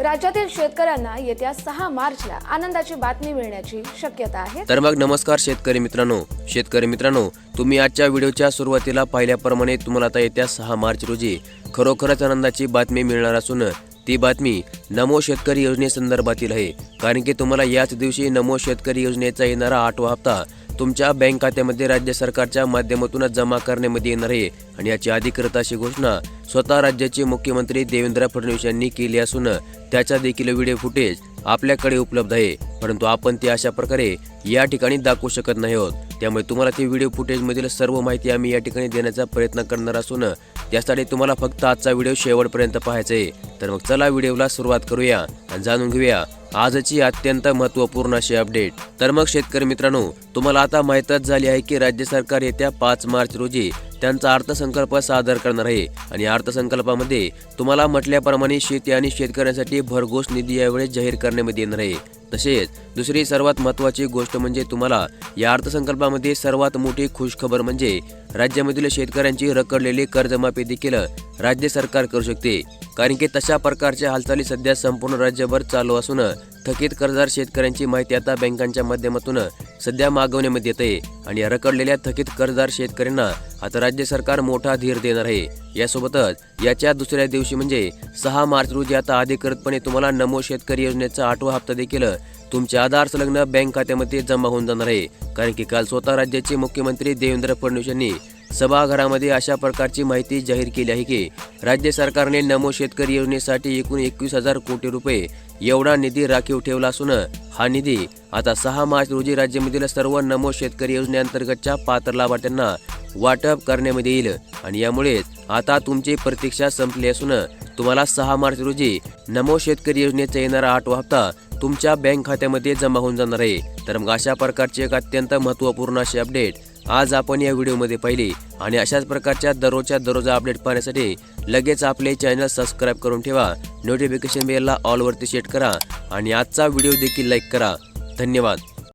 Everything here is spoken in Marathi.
राज्यातील शेतकऱ्यांना येत्या 6 मार्चला आनंदाची बातमी मिळण्याची शक्यता आहे। तर मग नमस्कार शेतकरी मित्रांनो, तुम्ही आजच्या व्हिडिओच्या सुरुवातीला पाहिल्याप्रमाणे तुम्हाला आता येत्या 6 मार्च रोजी खरोखरच आनंदाची बातमी मिळणार असून ती बातमी नमो शेतकरी योजनेसंदर्भातील आहे। कारण की तुम्हाला याच दिवशी नमो शेतकरी योजनेचा येणारा 8वा हप्ता तुमच्या बँक खात्यामध्ये राज्य सरकारच्या माध्यमातून जमा करण्यामध्ये येणार आहे आणि याची अधिकृत अशी घोषणा स्वतः राज्याचे मुख्यमंत्री देवेंद्र फडणवीस यांनी केली असून त्याचा देखील व्हिडिओ फुटेज आपल्याकडे उपलब्ध आहे, परंतु आपण ते अशा प्रकारे या ठिकाणी दाखवू शकत नाही आहोत। त्यामुळे तुम्हाला ते व्हिडिओ फुटेज मधील सर्व माहिती आम्ही या ठिकाणी देण्याचा प्रयत्न करणार असून त्यासाठी तुम्हाला फक्त आजचा व्हिडिओ शेवटपर्यंत पाहायचा आहे। तर मग चला व्हिडिओला सुरुवात करूया आणि जाणून घेऊया आजची अत्यंत महत्त्वपूर्ण अशी अपडेट। तर मग शेतकरी मित्रांनो, तुम्हाला आता माहीतच झाली आहे की राज्य सरकार येत्या 5 मार्च रोजी त्यांचा अर्थसंकल्प सादर करणार आहे आणि अर्थसंकल्पामध्ये तुम्हाला म्हटल्याप्रमाणे शेती आणि शेतकऱ्यांसाठी भरघोस निधी यावेळी जाहीर करण्यामध्ये येणार आहे। तसेच दुसरी सर्वात महत्त्वाची गोष्ट म्हणजे तुम्हाला या अर्थसंकल्पामध्ये सर्वात मोठी खुशखबर म्हणजे राज्यामधील शेतकऱ्यांची रखडलेली कर्जमाफी देखील राज्य सरकार करू शकते। कारण की तशा प्रकारच्या हालचाली सध्या संपूर्ण राज्यभर चालू असून थकीत कर्जदार शेतकऱ्यांची माहिती आता बँकांच्या माध्यमातून सध्या मागवण्यामध्ये येते आणि या रखडलेल्या थकीत कर्जदार शेतकऱ्यांना आता राज्य सरकार मोठा धीर देणार आहे। यासोबतच याच्या दुसऱ्या दिवशी म्हणजे 6 मार्च रोजी आता अधिकृतपणे तुम्हाला नमो शेतकरी योजनेचा 8वा हप्ता देखील तुमच्या आधार संलग्न बँक खात्यामध्ये जमा होऊन जाणार आहे। कारण की काल स्वतः राज्याचे मुख्यमंत्री देवेंद्र फडणवीस यांनी सभागृहामध्ये अशा प्रकारची माहिती जाहीर केली आहे की राज्य सरकारने नमो शेतकरी योजनेसाठी एकूण 21,000 कोटी रुपये एवढा निधी राखीव ठेवला असून हा निधी आता 6 मार्च रोजी राज्यामधील सर्व नमो शेतकरी योजनेअंतर्गतच्या पात्र लाभार्थ्यांना वाटप करण्यामध्ये येईल आणि यामुळेच आता तुमची प्रतीक्षा संपली असून तुम्हाला 6 मार्च रोजी नमो शेतकरी योजनेचा येणारा 8वा हप्ता तुमच्या बँक खात्यामध्ये जमा होऊन जाणार आहे। तर मग अशा प्रकारची एक अत्यंत महत्त्वपूर्ण अशी अपडेट आज आपण या व्हिडिओमध्ये पाहिली आणि अशाच प्रकारच्या दररोज अपडेट पाहण्यासाठी लगेच आपले चॅनल सबस्क्राईब करून ठेवा, नोटिफिकेशन बेलला ऑल वरती सेट करा आणि आजचा व्हिडिओ देखील लाईक करा। धन्यवाद।